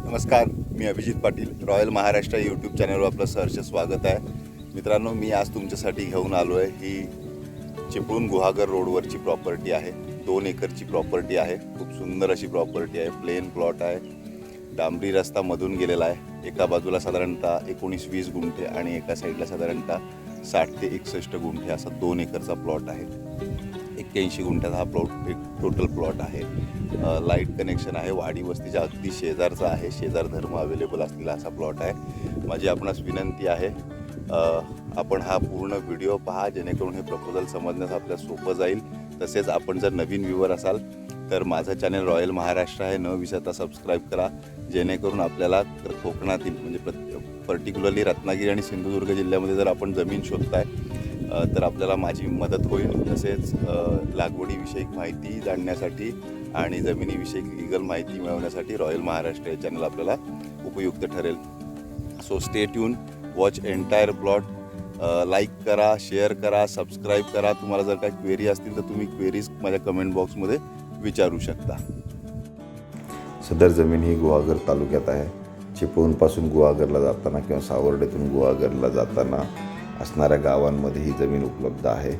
नमस्कार, मी Abhijit Patil. Royal Maharashtra YouTube चॅनलवर आपलं सहर्ष स्वागत आहे. मित्रांनो, मी आज तुमच्यासाठी घेऊन आलो आहे ही चिपळूण गुहागर रोडवरची प्रॉपर्टी आहे. 2 एकरची प्रॉपर्टी आहे. खूप सुंदर अशी प्रॉपर्टी आहे. प्लेन प्लॉट आहे. डांबरी रस्ता मधून गेलेला आहे. एका बाजूला साधारणतः 19-20 गुंठे आणि एका साईडला साधारणतः 60 ते 61 गुंठे असा 2 एकरचा प्लॉट आहे. 81 गुंठ्याचा हा प्लॉट एक टोटल प्लॉट आहे. लाईट कनेक्शन आहे. वाडी वस्तीच्या अगदी शेजारचा आहे. शेजार धर्म अवेलेबल असलेला असा प्लॉट आहे. माझी आपणास विनंती आहे, आपण हा पूर्ण व्हिडिओ पहा, जेणेकरून हे प्रपोजल समजण्यास आपल्याला सोपं जाईल. तसेच आपण जर नवीन व्ह्यूवर असाल तर माझं चॅनल रॉयल महाराष्ट्र आहे, न विसरता सबस्क्राईब करा, जेणेकरून आपल्याला कोकणातील म्हणजे पर्टिक्युलरली रत्नागिरी आणि सिंधुदुर्ग जिल्ह्यामध्ये जर आपण जमीन शोधताय तर आपल्याला माझी मदत होईल. तसेच लागवडीविषयक माहिती जाणण्यासाठी आणि जमिनीविषयक लीगल माहिती मिळवण्यासाठी रॉयल महाराष्ट्र हे चॅनल आपल्याला उपयुक्त ठरेल. So stay tune, watch entire plot, like करा, शेअर करा, सबस्क्राईब करा. तुम्हाला जर काही क्वेरी असतील तर तुम्ही क्वेरीज माझ्या कमेंट बॉक्समध्ये विचारू शकता. सदर जमीन ही गुहागर तालुक्यात आहे. चिपळूणपासून गुहागरला जाताना किंवा सावर्डेतून गुहागरला जाताना असणाऱ्या गावांमध्ये ही जमीन उपलब्ध आहे.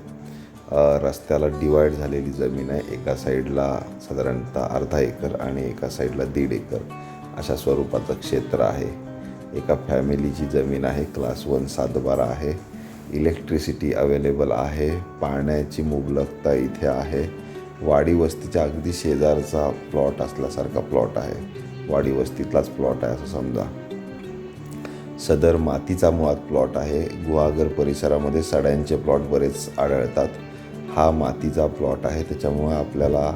रस्त्याला डिवाईड झालेली जमीन आहे. एका साईडला साधारणतः अर्धा एकर आणि एका साईडला 1.5 एकर अशा स्वरूपाचं क्षेत्र आहे. एका फॅमिलीची जमीन आहे. क्लास 1 सातबारा आहे. इलेक्ट्रिसिटी अवेलेबल आहे. पाण्याची मुबलकता इथे आहे. वाडी वस्तीच्या अगदी शेजारचा प्लॉट असल्यासारखा प्लॉट आहे. वाडी वस्तीतलाच प्लॉट आहे असं समजा. सदर मातीचा मुळात प्लॉट आहे. गुहागर परिसरामध्ये सड्यांचे प्लॉट बरेच आढळतात. हा मातीचा प्लॉट आहे. त्याच्यामुळे आपल्याला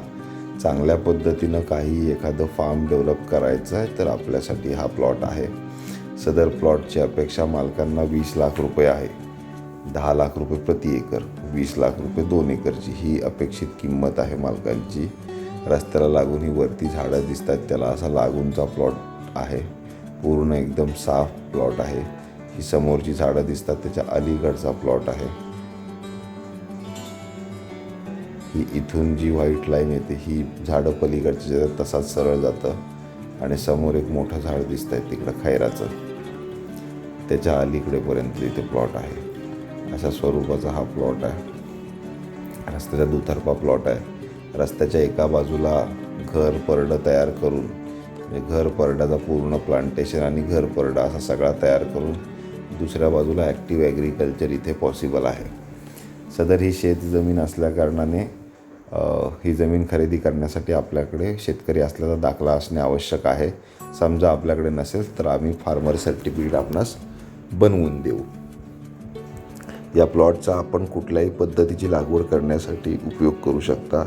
चांगल्या पद्धतीनं काही एखादं फार्म डेव्हलप करायचं आहे तर आपल्यासाठी हा प्लॉट आहे. सदर प्लॉटची अपेक्षा मालकांना 20 लाख रुपये आहे. 10 लाख रुपये प्रति एकर, 20 लाख रुपये 2 एकरची ही अपेक्षित किंमत आहे मालकांची. रस्त्याला लागून ही वरती झाडं दिसतात, त्याला असा लागूनचा प्लॉट आहे. पूर्ण एकदम साफ प्लॉट आहे. ही समोरची झाडं दिसतात त्याच्या अलीकडचा प्लॉट आहे. ही इथून जी व्हाईट लाईन येते ही झाडं पलीकडची जातात, तसाच सरळ जातं आणि समोर एक मोठं झाड दिसत आहे तिकडं खैराचं, त्याच्या अलीकडेपर्यंत इथे प्लॉट आहे. अशा स्वरूपाचा हा प्लॉट आहे. रस्त्याच्या दुतर्फा प्लॉट आहे. रस्त्याच्या एका बाजूला घर परडं तयार करून, म्हणजे घर परड्याचा पूर्ण प्लांटेशन आणि घर परडा असा सगळा तयार करून दुसऱ्या बाजूला ॲक्टिव्ह ॲग्रिकल्चर इथे पॉसिबल आहे. सदर ही शेत जमीन असल्याकारणाने ही जमीन खरेदी करण्यासाठी आपल्याकडे शेतकरी असल्याचा दाखला असणे आवश्यक आहे. समजा आपल्याकडे नसेल तर आम्ही फार्मर सर्टिफिकेट आपणास बनवून देऊ. या प्लॉटचा आपण कुठल्याही पद्धतीची लागवड करण्यासाठी उपयोग करू शकता.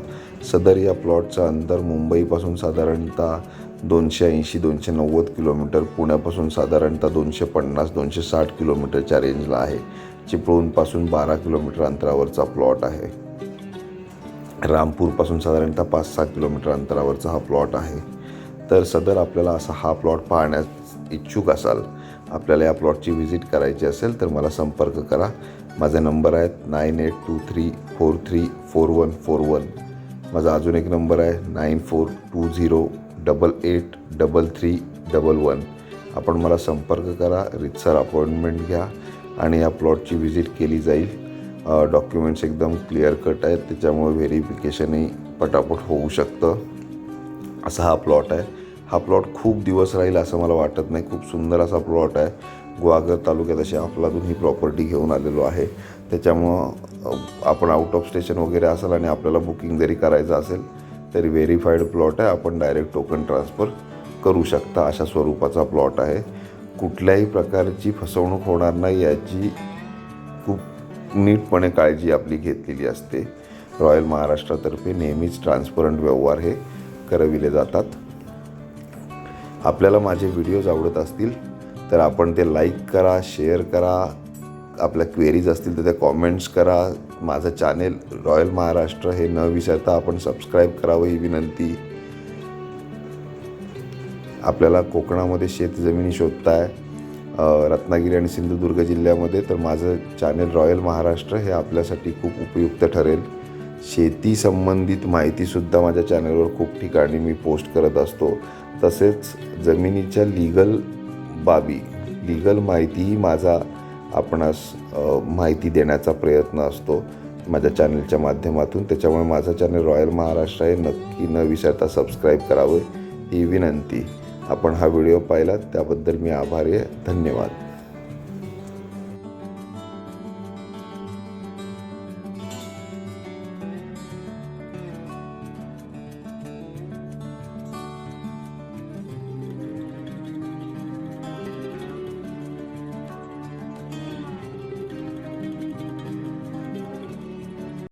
सदर या प्लॉटचं अंतर मुंबईपासून साधारणतः 280-290 किलोमीटर, पुण्यापासून साधारणतः 250-260 किलोमीटरच्या रेंजला आहे. चिपळूणपासून 12 किलोमीटर अंतरावरचा प्लॉट आहे. रामपूरपासून साधारणतः 5-6 किलोमीटर अंतरावरचा हा प्लॉट आहे. तर सदर आपल्याला असा हा प्लॉट पाहण्यास इच्छुक असाल, आपल्याला या प्लॉटची व्हिजिट करायची असेल तर मला संपर्क करा. माझे नंबर आहेत 9823434141. माझा अजून एक नंबर आहे 9420883311. आपण मला संपर्क करा, रितसर अपॉइंटमेंट घ्या आणि या प्लॉटची व्हिजिट केली जाईल. डॉक्युमेंट्स एकदम क्लिअर कट आहेत, त्याच्यामुळे व्हेरिफिकेशनही पटापट होऊ शकतं. असा हा प्लॉट आहे. हा प्लॉट खूप दिवस राहील असं मला वाटत नाही. खूप सुंदर असा प्लॉट आहे. गुहागर तालुक्यात अशी अफलातून ही प्रॉपर्टी घेऊन आलेलो आहे. त्याच्यामुळं आपण आउट ऑफ स्टेशन वगैरे असेल आणि आपल्याला बुकिंग जरी करायचं असेल तरी व्हेरीफाईड प्लॉट आहे. आपण डायरेक्ट टोकन ट्रान्सफर करू शकता अशा स्वरूपाचा प्लॉट आहे. कुठल्याही प्रकारची फसवणूक होणार नाही याची खूप नीटपणे काळजी आपली घेतलेली असते. रॉयल महाराष्ट्रातर्फे नेहमीच ट्रान्सपरंट व्यवहार हे करविले जातात. आपल्याला माझे व्हिडिओज आवडत असतील तर आपण ते लाईक करा, शेअर करा. आपल्या क्वेरीज असतील तर त्या कॉमेंट्स करा. माझं चॅनेल रॉयल महाराष्ट्र हे न विसरता आपण सबस्क्राईब करावं ही विनंती. आपल्याला कोकणामध्ये शेतजमिनी शोधताय रत्नागिरी आणि सिंधुदुर्ग जिल्ह्यामध्ये, तर माझं चॅनेल रॉयल महाराष्ट्र हे आपल्यासाठी खूप उपयुक्त ठरेल. शेती संबंधित माहितीसुद्धा माझ्या चॅनलवर खूप ठिकाणी मी पोस्ट करत असतो. तसेच जमिनीच्या लीगल माहितीही माझा आपणास माहिती देण्याचा प्रयत्न असतो माझ्या चॅनलच्या माध्यमातून. त्याच्यामुळे माझं चॅनल रॉयल महाराष्ट्र हे नक्की न विसरता सबस्क्राईब करावे ही विनंती. आपण हा व्हिडिओ पाहिला त्याबद्दल मी आभारी आहे. धन्यवाद.